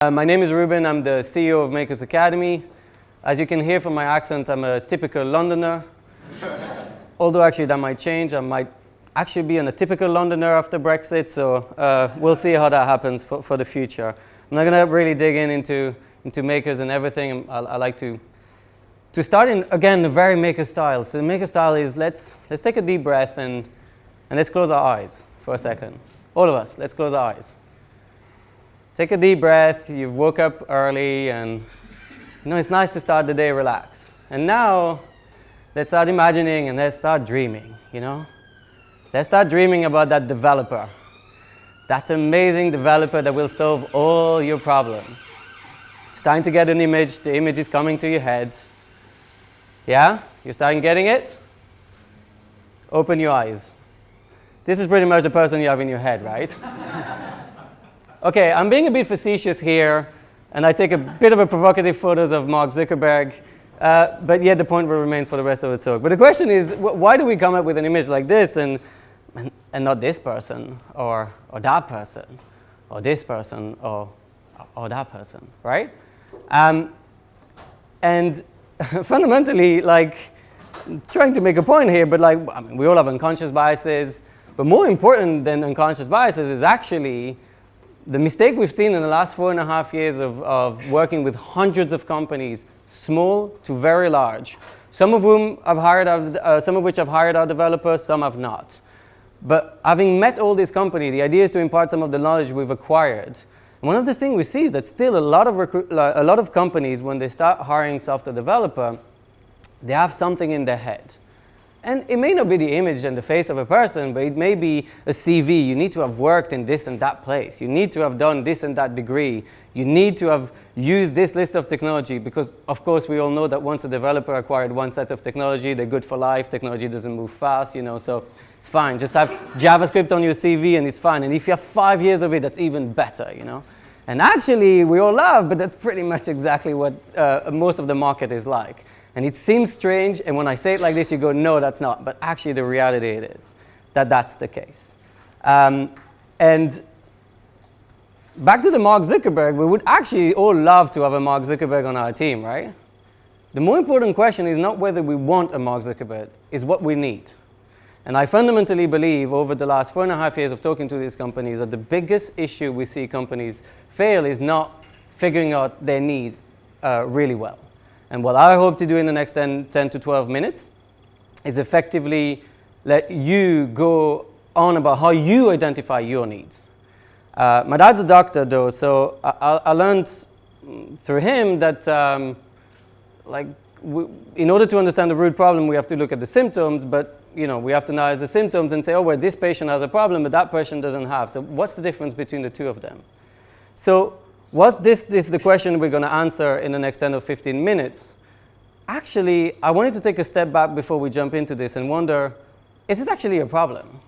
My name is Ruben. I'm the CEO of Makers Academy. As you can hear from my accent, I'm a typical Londoner. Although actually that might change. I might actually be a typical Londoner after Brexit, so we'll see how that happens for the future. I'm not going to really dig into Makers and everything. I like to start in, again, a very Maker style. So the Maker style is let's take a deep breath and let's close our eyes for a second. All of us, let's close our eyes. Take a deep breath. You've woke up early, and it's nice to start the day relaxed. And now, let's start imagining and let's start dreaming. Let's start dreaming about that developer, that amazing developer that will solve all your problems. Starting to get an image. The image is coming to your head. Yeah, you're starting getting it. Open your eyes. This is pretty much the person you have in your head, right? Okay, I'm being a bit facetious here, and I take a bit of a provocative photos of Mark Zuckerberg, but yet the point will remain for the rest of the talk. But the question is, why do we come up with an image like this and not this person, or that person, or this person, or that person, right? And fundamentally, trying to make a point here, but we all have unconscious biases, but more important than unconscious biases is actually the mistake we've seen in the last 4.5 years of working with hundreds of companies, small to very large, some of which have hired our developers, some have not. But having met all these companies, the idea is to impart some of the knowledge we've acquired. And one of the things we see is that still a lot of companies, when they start hiring software developer, they have something in their head. And it may not be the image and the face of a person, but it may be a CV. You need to have worked in this and that place. You need to have done this and that degree. You need to have used this list of technology because, of course, we all know that once a developer acquired one set of technology, they're good for life. Technology doesn't move fast, so it's fine. Just have JavaScript on your CV and it's fine. And if you have 5 years of it, that's even better, And actually, we all laugh, but that's pretty much exactly what most of the market is like. And it seems strange, and when I say it like this, you go, no, that's not. But actually, the reality it is that that's the case. And back to the Mark Zuckerberg, we would actually all love to have a Mark Zuckerberg on our team, right? The more important question is not whether we want a Mark Zuckerberg, is what we need. And I fundamentally believe over the last 4.5 years of talking to these companies that the biggest issue we see companies fail is not figuring out their needs really well. And what I hope to do in the next 10 to 12 minutes is effectively let you go on about how you identify your needs. My dad's a doctor, though, so I learned through him that in order to understand the root problem, we have to look at the symptoms, but we have to analyze the symptoms and say, oh, well, this patient has a problem, but that patient doesn't have. So what's the difference between the two of them? So this is the question we're going to answer in the next 10 or 15 minutes. Actually, I wanted to take a step back before we jump into this and wonder, is it actually a problem?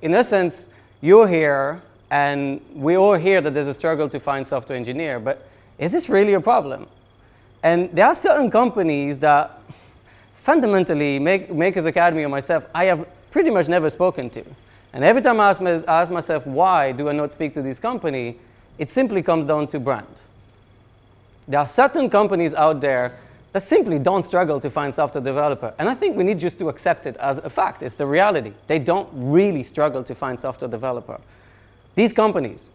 In essence, you're here, and we all hear that there's a struggle to find software engineer, but is this really a problem? And there are certain companies that fundamentally, Makers Academy or myself, I have pretty much never spoken to. And every time I ask myself, why do I not speak to this company? It simply comes down to brand. There are certain companies out there that simply don't struggle to find software developer. And I think we need just to accept it as a fact. It's the reality. They don't really struggle to find software developer. These companies,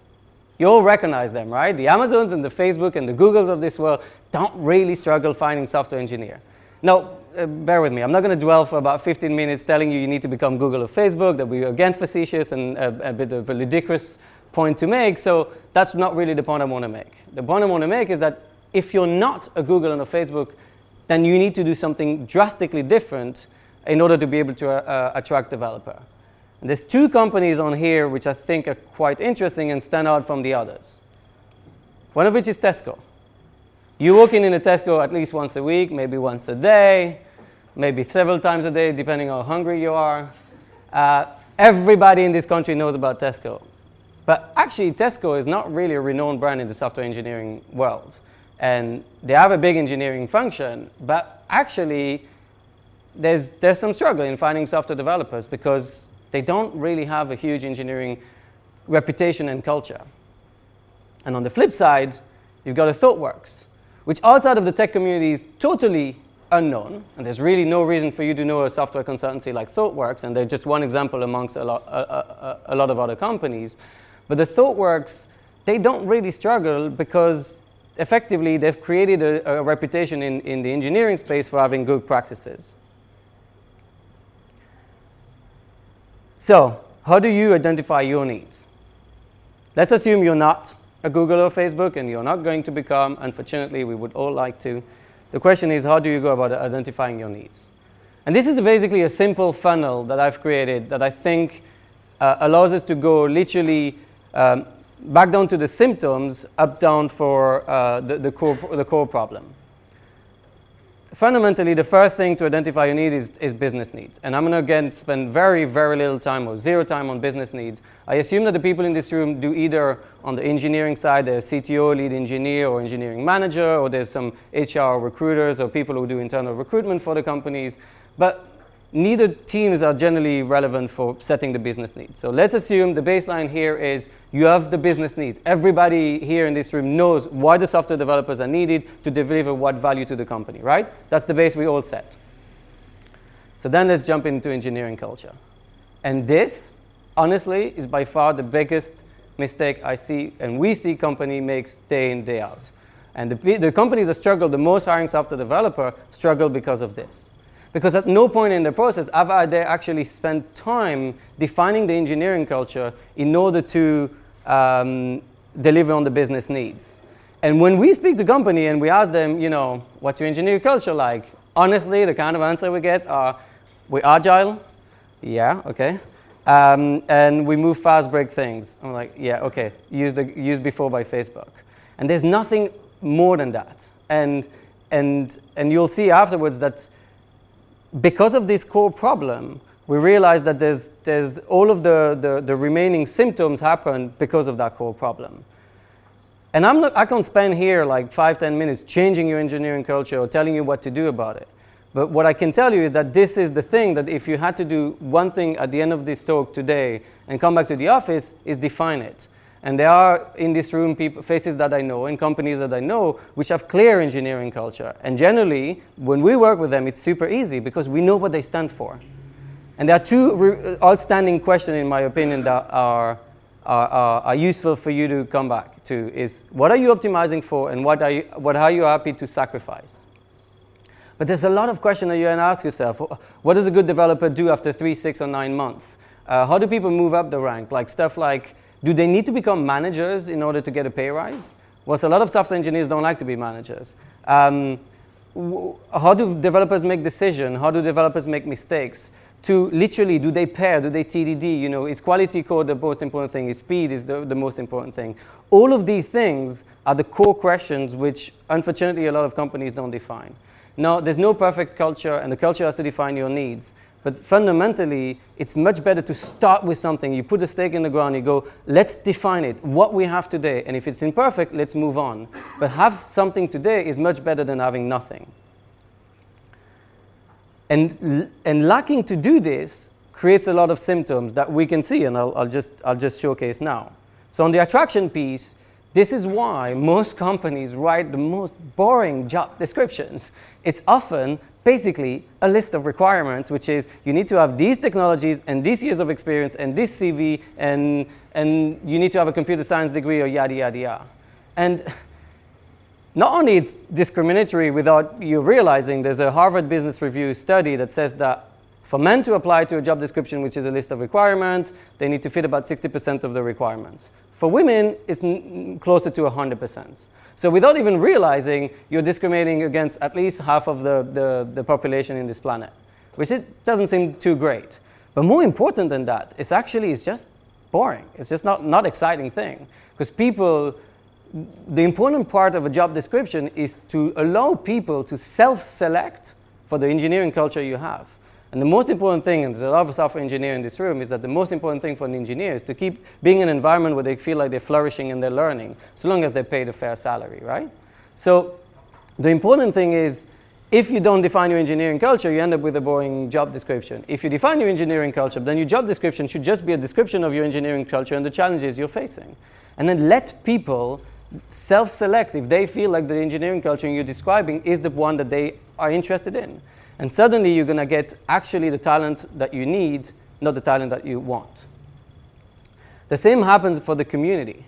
you all recognize them, right? The Amazons and the Facebook and the Googles of this world don't really struggle finding software engineer. Now, bear with me. I'm not going to dwell for about 15 minutes telling you need to become Google or Facebook. That will be, again, facetious and a bit of a ludicrous point to make, so that's not really the point I want to make. The point I want to make is that if you're not a Google and a Facebook, then you need to do something drastically different in order to be able to attract developer. And there's two companies on here which I think are quite interesting and stand out from the others. One of which is Tesco. You walk in a Tesco at least once a week, maybe once a day, maybe several times a day, depending on how hungry you are. Everybody in this country knows about Tesco. But actually, Tesco is not really a renowned brand in the software engineering world. And they have a big engineering function, but actually, there's some struggle in finding software developers because they don't really have a huge engineering reputation and culture. And on the flip side, You've got a ThoughtWorks, which outside of the tech community is totally unknown, and there's really no reason for you to know a software consultancy like ThoughtWorks, and they're just one example amongst a lot of other companies. But the ThoughtWorks, they don't really struggle because effectively they've created a reputation in the engineering space for having good practices. So, how do you identify your needs? Let's assume you're not a Google or Facebook, and you're not going to become. Unfortunately, we would all like to. The question is, how do you go about identifying your needs? And this is basically a simple funnel that I've created that I think allows us to go literally back down to the symptoms, up down for the core problem. Fundamentally, the first thing to identify your need is business needs. And I'm going to, again, spend very, very little time or zero time on business needs. I assume that the people in this room do either on the engineering side, there's CTO, lead engineer, or engineering manager, or there's some HR recruiters or people who do internal recruitment for the companies. But neither teams are generally relevant for setting the business needs. So let's assume the baseline here is you have the business needs. Everybody here in this room knows why the software developers are needed to deliver what value to the company, right? That's the base we all set. So then let's jump into engineering culture. And this, honestly, is by far the biggest mistake I see and we see company makes day in, day out. And the companies that struggle the most hiring software developer struggle because of this. Because at no point in the process have they actually spent time defining the engineering culture in order to deliver on the business needs. And when we speak to company and we ask them, you know, what's your engineering culture like? Honestly, the kind of answer we get are, we're agile. Yeah, okay. And we move fast, break things. I'm like, yeah, okay. Used before by Facebook. And there's nothing more than that. And you'll see afterwards that because of this core problem, we realize that there's all of the remaining symptoms happen because of that core problem. And I can't spend here like 5-10 minutes changing your engineering culture or telling you what to do about it. But what I can tell you is that this is the thing that if you had to do one thing at the end of this talk today and come back to the office, is define it. And there are in this room faces that I know and companies that I know which have clear engineering culture. And generally, when we work with them, it's super easy because we know what they stand for. And there are two outstanding questions, in my opinion, that are useful for you to come back to: is what are you optimizing for, and what are you happy to sacrifice? But there's a lot of questions that you can ask yourself. What does a good developer do after 3, 6, or 9 months? How do people move up the rank? Like stuff like, do they need to become managers in order to get a pay rise? Well, a lot of software engineers don't like to be managers. How do developers make decisions? How do developers make mistakes? To literally, do they pair? Do they TDD? You know, is quality code the most important thing? Is speed is the most important thing? All of these things are the core questions which, unfortunately, a lot of companies don't define. Now, there's no perfect culture, and the culture has to define your needs. But fundamentally, it's much better to start with something. You put a stake in the ground, you go, let's define it, what we have today. And if it's imperfect, let's move on. But have something today is much better than having nothing. And lacking to do this creates a lot of symptoms that we can see, and I'll just showcase now. So on the attraction piece, this is why most companies write the most boring job descriptions. It's often basically a list of requirements, which is you need to have these technologies and these years of experience and this CV and you need to have a computer science degree or yada, yada, yada. And not only it's discriminatory without you realizing, there's a Harvard Business Review study that says that for men to apply to a job description, which is a list of requirements, they need to fit about 60% of the requirements. For women, it's closer to 100%. So without even realizing, you're discriminating against at least half of the population in this planet, which doesn't seem too great. But more important than that, it's just boring. It's just not exciting thing. Because the important part of a job description is to allow people to self-select for the engineering culture you have. And the most important thing, and there's a lot of software engineers in this room, is that the most important thing for an engineer is to keep being in an environment where they feel like they're flourishing and they're learning, so long as they're paid a fair salary, right? So the important thing is, if you don't define your engineering culture, you end up with a boring job description. If you define your engineering culture, then your job description should just be a description of your engineering culture and the challenges you're facing. And then let people self-select if they feel like the engineering culture you're describing is the one that they are interested in. And suddenly you're going to get actually the talent that you need, not the talent that you want. The same happens for the community.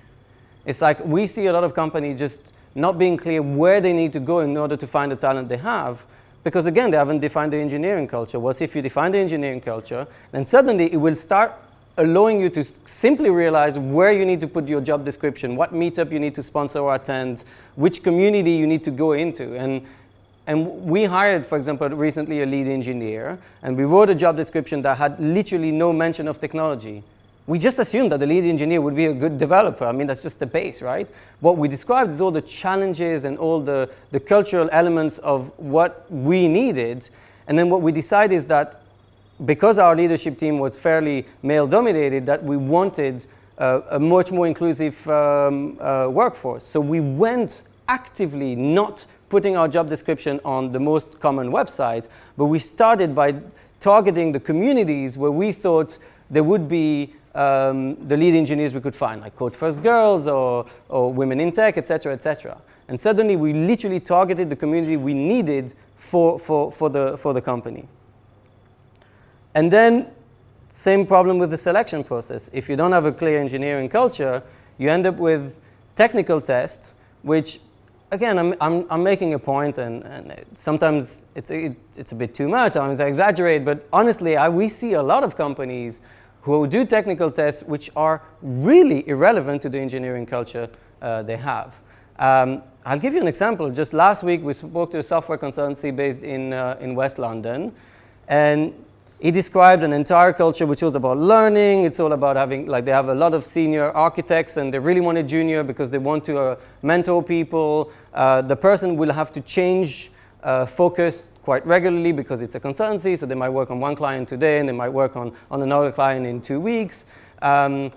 It's like we see a lot of companies just not being clear where they need to go in order to find the talent they have, because again, they haven't defined the engineering culture. Well, if you define the engineering culture, then suddenly it will start allowing you to simply realize where you need to put your job description, what meetup you need to sponsor or attend, which community you need to go into. And we hired, for example, recently a lead engineer, and we wrote a job description that had literally no mention of technology. We just assumed that the lead engineer would be a good developer. I mean, that's just the base, right? What we described is all the challenges and all the cultural elements of what we needed. And then what we decided is that because our leadership team was fairly male-dominated, that we wanted a much more inclusive workforce. So we went actively not putting our job description on the most common website, but we started by targeting the communities where we thought there would be the lead engineers we could find, like Code First Girls or Women in Tech, et cetera, et cetera. And suddenly we literally targeted the community we needed for the company. And then, same problem with the selection process. If you don't have a clear engineering culture, you end up with technical tests, which, again, I'm making a point, and sometimes it's a bit too much, sometimes I exaggerate, but honestly, we see a lot of companies who do technical tests which are really irrelevant to the engineering culture they have. I'll give you an example. Just last week, we spoke to a software consultancy based in West London, and he described an entire culture which was about learning. It's all about having, like, they have a lot of senior architects and they really want a junior because they want to mentor people. The person will have to change focus quite regularly because it's a consultancy, so they might work on one client today and they might work on another client in 2 weeks. And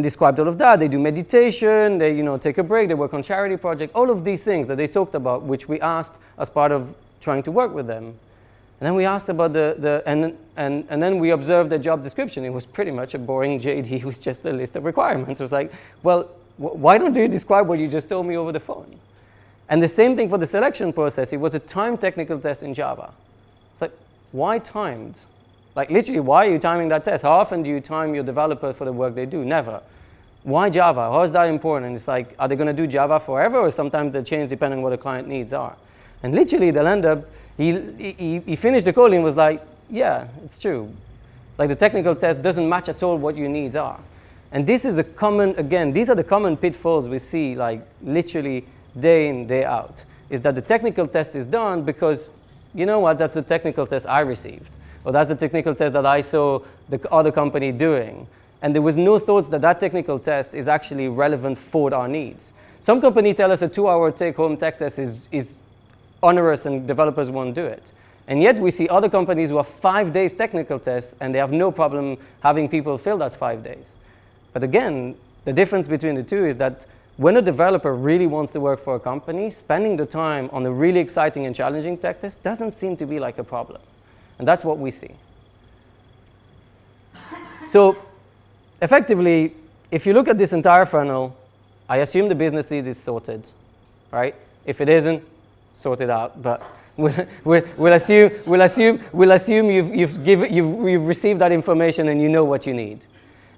described all of that. They do meditation, they take a break, they work on charity project, all of these things that they talked about, which we asked as part of trying to work with them. And then we asked about and then we observed the job description. It was pretty much a boring JD with just a list of requirements. It was like, well, why don't you describe what you just told me over the phone? And the same thing for the selection process. It was a timed technical test in Java. It's like, why timed? Like, literally, why are you timing that test? How often do you time your developer for the work they do? Never. Why Java? How is that important? And it's like, are they going to do Java forever, or sometimes they change depending on what the client needs are? And literally, they'll end up, he finished the code and was like, yeah, it's true. Like, the technical test doesn't match at all what your needs are. And this is a common, again, these are the common pitfalls we see, like, literally day in, day out, is that the technical test is done because, you know what, that's the technical test I received. Or that's the technical test that I saw the other company doing. And there was no thoughts that that technical test is actually relevant for our needs. Some companies tell us a 2-hour take-home tech test is onerous and developers won't do it. And yet we see other companies who have 5 days technical tests and they have no problem having people fill that 5 days. But again, the difference between the two is that when a developer really wants to work for a company, spending the time on a really exciting and challenging tech test doesn't seem to be like a problem. And that's what we see. So effectively, if you look at this entire funnel, I assume the business need is sorted, right? If it isn't, sort it out. But we'll assume you've received that information and you know what you need.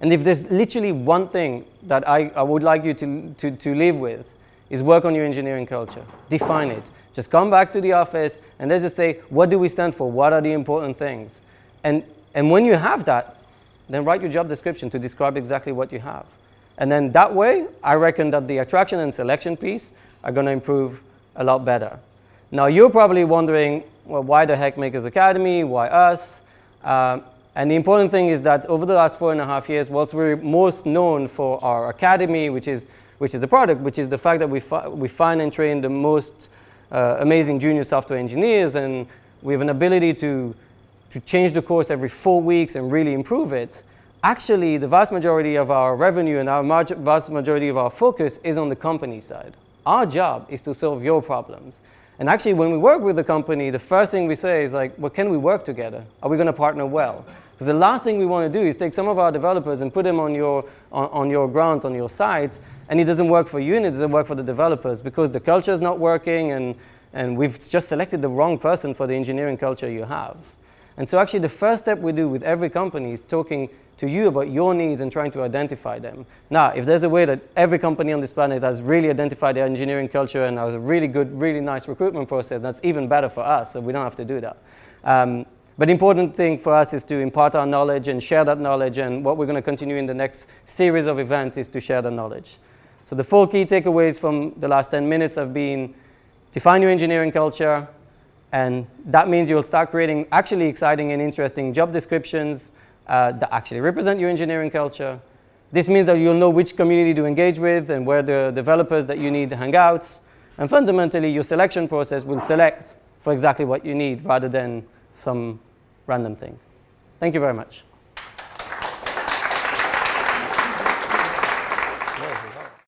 And if there's literally one thing that I would like you to live with, is work on your engineering culture. Define it. Just come back to the office and let's just say, what do we stand for? What are the important things? And when you have that, then write your job description to describe exactly what you have. And then that way, I reckon that the attraction and selection piece are going to improve a lot better. Now, you're probably wondering, well, why the heck Makers Academy? Why us? And the important thing is that over the last 4.5 years, whilst we're most known for our academy, which is a product, which is the fact that we find and train the most amazing junior software engineers, and we have an ability to change the course every 4 weeks and really improve it. Actually, the vast majority of our revenue and our vast majority of our focus is on the company side. Our job is to solve your problems. And actually, when we work with the company, the first thing we say is like, well, can we work together? Are we going to partner well? Because the last thing we want to do is take some of our developers and put them on your grounds, on your site, and it doesn't work for you and it doesn't work for the developers because the culture is not working and we've just selected the wrong person for the engineering culture you have. And so actually the first step we do with every company is talking to you about your needs and trying to identify them. Now, if there's a way that every company on this planet has really identified their engineering culture and has a really good, really nice recruitment process, that's even better for us, so we don't have to do that. But the important thing for us is to impart our knowledge and share that knowledge, and what we're going to continue in the next series of events is to share the knowledge. So the 4 key takeaways from the last 10 minutes have been: define your engineering culture, and that means you'll start creating actually exciting and interesting job descriptions that actually represent your engineering culture. This means that you'll know which community to engage with and where the developers that you need hang out. And fundamentally, your selection process will select for exactly what you need rather than some random thing. Thank you very much.